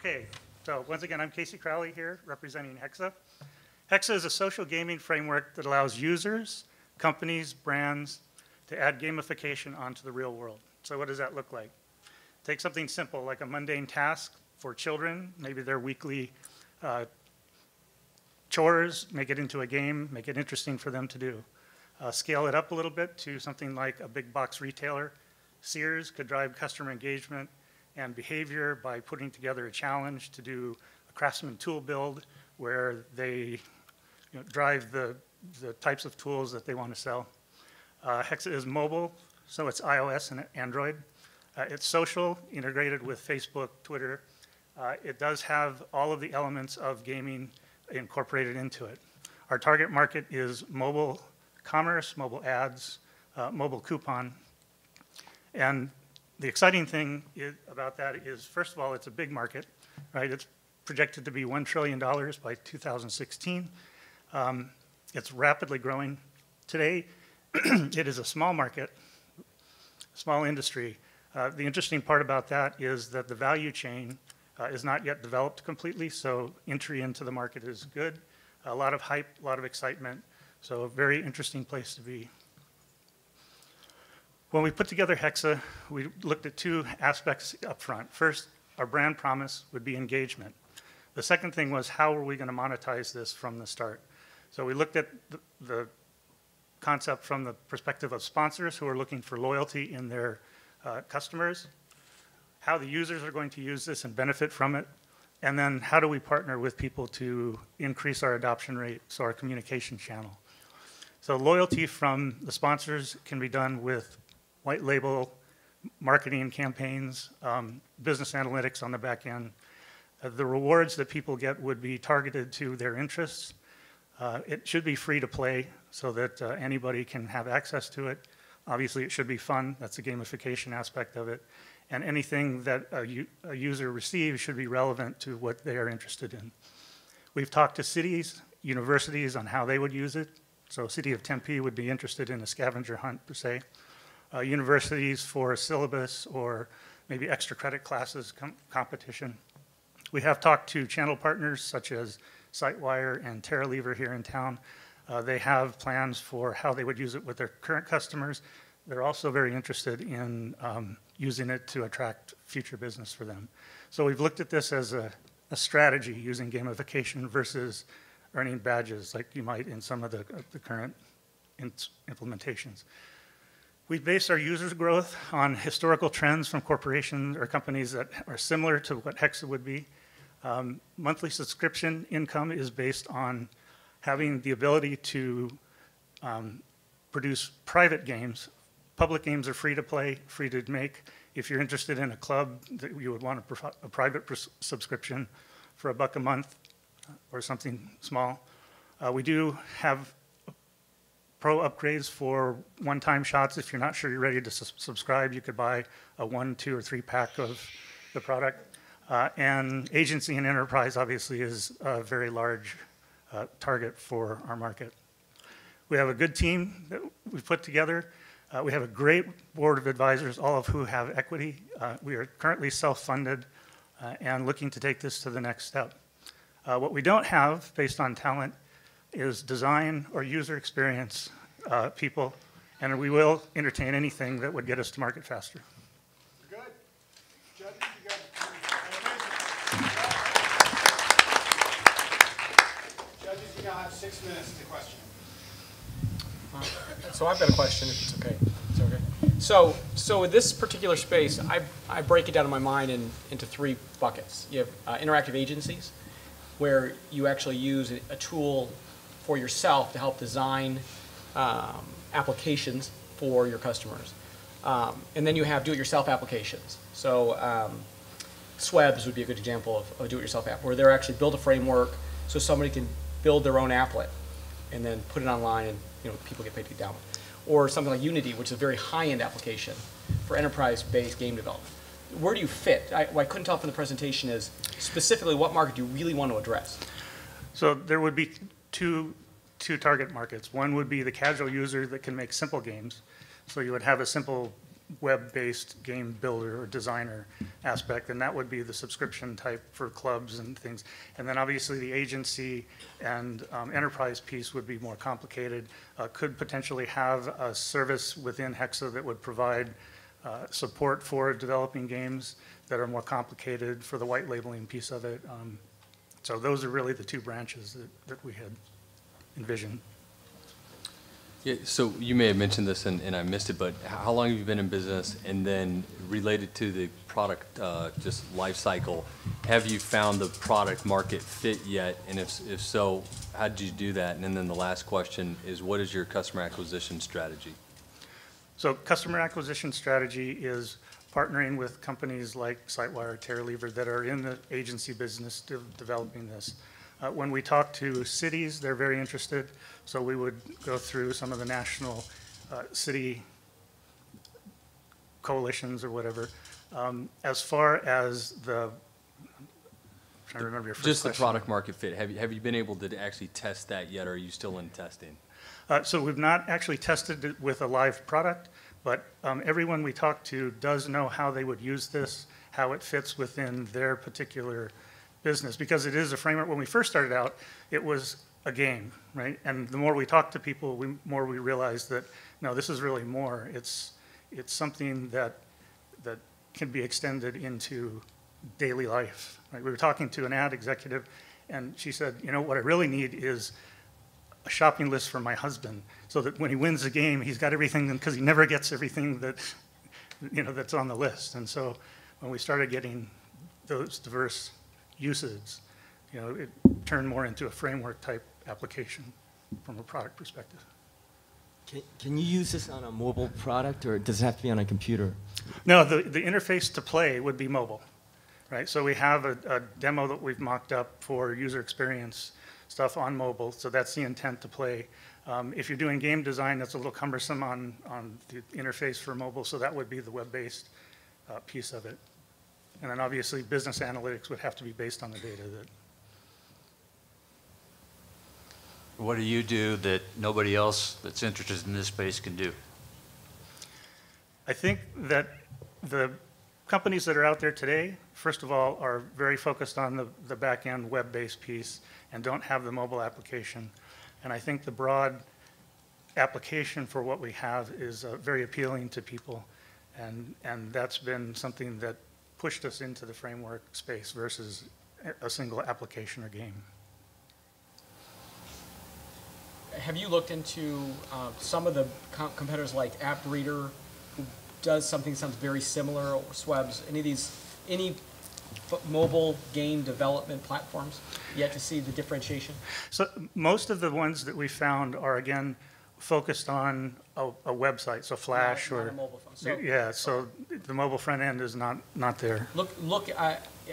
Okay, so once again, I'm Casey Crowley here representing Hexxa. Hexxa is a social gaming framework that allows users, companies, brands to add gamification onto the real world. So what does that look like? Take something simple like a mundane task for children, maybe their weekly chores, make it into a game, make it interesting for them to do. Scale it up a little bit to something like a big box retailer. Sears could drive customer engagement and behavior by putting together a challenge to do a craftsman tool build where they drive the types of tools that they want to sell. Hexxa is mobile, so it's iOS and Android. It's social, integrated with Facebook, Twitter. It does have all of the elements of gaming incorporated into it. Our target market is mobile commerce, mobile ads, mobile coupon. And the exciting thing about that is, first of all, it's a big market, right? It's projected to be $1 trillion by 2016. It's rapidly growing. Today, it is a small market, small industry. The interesting part about that is that the value chain is not yet developed completely, so entry into the market is good. A lot of hype, a lot of excitement, so a very interesting place to be. When we put together Hexxa, we looked at two aspects up front. First, our brand promise would be engagement. The second thing was, how are we going to monetize this from the start? So we looked at the concept from the perspective of sponsors who are looking for loyalty in their customers, how the users are going to use this and benefit from it, and then how do we partner with people to increase our adoption rate, so our communication channel. So loyalty from the sponsors can be done with white label marketing campaigns, business analytics on the back end. The rewards that people get would be targeted to their interests. It should be free to play so that anybody can have access to it. Obviously, it should be fun. That's the gamification aspect of it. And anything that a user receives should be relevant to what they are interested in. We've talked to cities, universities on how they would use it. So City of Tempe would be interested in a scavenger hunt, per se. Universities for a syllabus or maybe extra credit classes competition. We have talked to channel partners such as SiteWire and TerraLever here in town. They have plans for how they would use it with their current customers. They're also very interested in using it to attract future business for them. So we've looked at this as a strategy using gamification versus earning badges like you might in some of the current implementations. We base our users' growth on historical trends from corporations or companies that are similar to what Hexxa would be. Monthly subscription income is based on having the ability to produce private games. Public games are free to play, free to make. If you're interested in a club, that you would want a private subscription for $1 a month or something small. We do have pro upgrades for one-time shots. If you're not sure you're ready to subscribe, you could buy a 1, 2, or 3 pack of the product. And agency and enterprise obviously is a very large target for our market. We have a good team that we've put together. We have a great board of advisors, all of who have equity. We are currently self-funded and looking to take this to the next step. What we don't have, based on talent, is design or user experience people, and we will entertain anything that would get us to market faster. Good. Judges, you got Judges, you now have 6 minutes to question. So I've got a question, if it's okay. It's okay. So in this particular space, I break it down in my mind into 3 buckets. You have interactive agencies, where you actually use a tool for yourself to help design applications for your customers. And then you have do-it-yourself applications. So Swebs would be a good example of a do-it-yourself app, where they're actually build a framework so somebody can build their own applet and then put it online and people get paid to download. Or something like Unity, which is a very high-end application for enterprise-based game development. Where do you fit? What I couldn't tell from the presentation is specifically what market do you really want to address? So there would be two target markets. One would be the casual user that can make simple games. So you would have a simple web-based game builder or designer aspect, and that would be the subscription type for clubs and things. And then obviously the agency and enterprise piece would be more complicated, could potentially have a service within Hexxa that would provide support for developing games that are more complicated for the white labeling piece of it. So those are really the two branches that we had envisioned. Yeah, so you may have mentioned this and I missed it, but how long have you been in business? And then related to the product just life cycle, have you found the product market fit yet? And if so, how did you do that? And then the last question is, what is your customer acquisition strategy? So customer acquisition strategy is partnering with companies like Sightwire, Terralever that are in the agency business developing this. When we talk to cities, they're very interested. So we would go through some of the national city coalitions or whatever. As far as I'm trying to remember your first Just question. the product market fit. Have you been able to actually test that yet, or are you still in testing? So we've not actually tested it with a live product, but everyone we talk to does know how they would use this, how it fits within their particular business, because it is a framework. When we first started out, it was a game, right? And the more we talk to people, the more we realize that, no, this is really more. It's something that can be extended into daily life, right? We were talking to an ad executive, and she said, you know, what I really need is a shopping list for my husband, so that when he wins the game, he's got everything, because he never gets everything that, you know, that's on the list. And so when we started getting those diverse uses, you know, it turned more into a framework type application from a product perspective. Can you use this on a mobile product, or does it have to be on a computer? No, the interface to play would be mobile, right? So we have a demo that we've mocked up for user experience stuff on mobile, so that's the intent to play. If you're doing game design, that's a little cumbersome on the interface for mobile, so that would be the web-based piece of it. And then obviously business analytics would have to be based on the data that. What do you do that nobody else that's interested in this space can do? I think that the companies that are out there today, first of all, are very focused on the back-end web-based piece and don't have the mobile application. And I think the broad application for what we have is very appealing to people. And that's been something that pushed us into the framework space versus a single application or game. Have you looked into some of the competitors like AppReader, who does something sounds very similar, or Swebs, any mobile game development platforms yet to see the differentiation? So most of the ones that we found are, again, focused on a website, so Flash Not or a mobile phone. So, yeah. So the mobile front end is not there.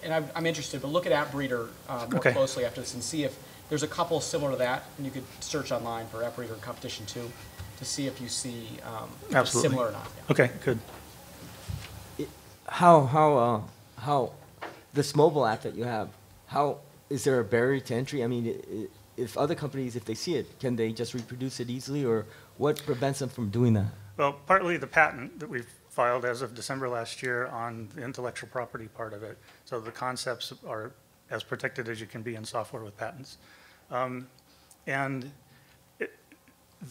and I'm interested, but look at AppReader more Okay. closely after this and see if there's a couple similar to that, and you could search online for AppReader competition too to see if you see Absolutely. similar or not. Yeah. Okay, good. How this mobile app that you have, how is there a barrier to entry? I mean, if other companies, if they see it, can they just reproduce it easily, or what prevents them from doing that? Well, partly the patent that we've filed as of December last year on the intellectual property part of it. So the concepts are as protected as you can be in software with patents. And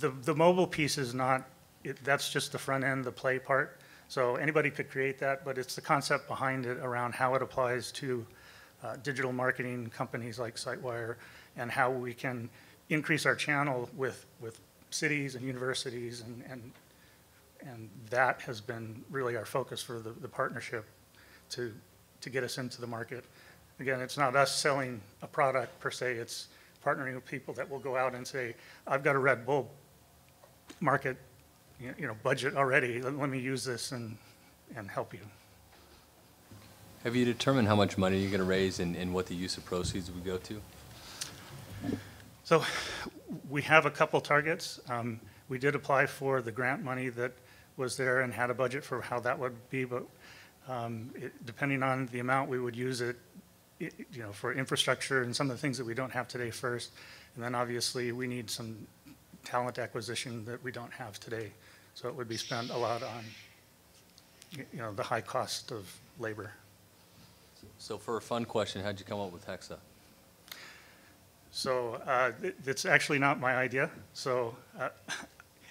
the mobile piece is not, that's just the front end, the play part. So anybody could create that, but it's the concept behind it around how it applies to digital marketing companies like Sightwire, and how we can increase our channel with cities and universities, and that has been really our focus for the partnership to get us into the market. Again, it's not us selling a product per se, it's partnering with people that will go out and say, I've got a Red Bull market budget already, let me use this and help you. Have you determined how much money you're going to raise and what the use of proceeds would go to? So we have a couple targets. We did apply for the grant money that was there and had a budget for how that would be, but depending on the amount, we would use it, for infrastructure and some of the things that we don't have today first. And then obviously we need some talent acquisition that we don't have today. So it would be spent a lot on the high cost of labor. So for a fun question, how'd you come up with Hexxa? So it's actually not my idea. So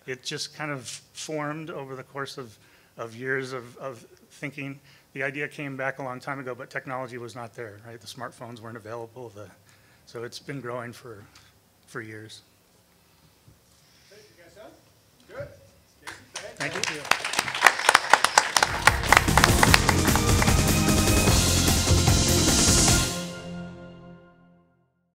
it just kind of formed over the course of years of thinking. The idea came back a long time ago, but technology was not there, right? The smartphones weren't available. So it's been growing for years. Hey, you guys done? Good. Casey, Thank you.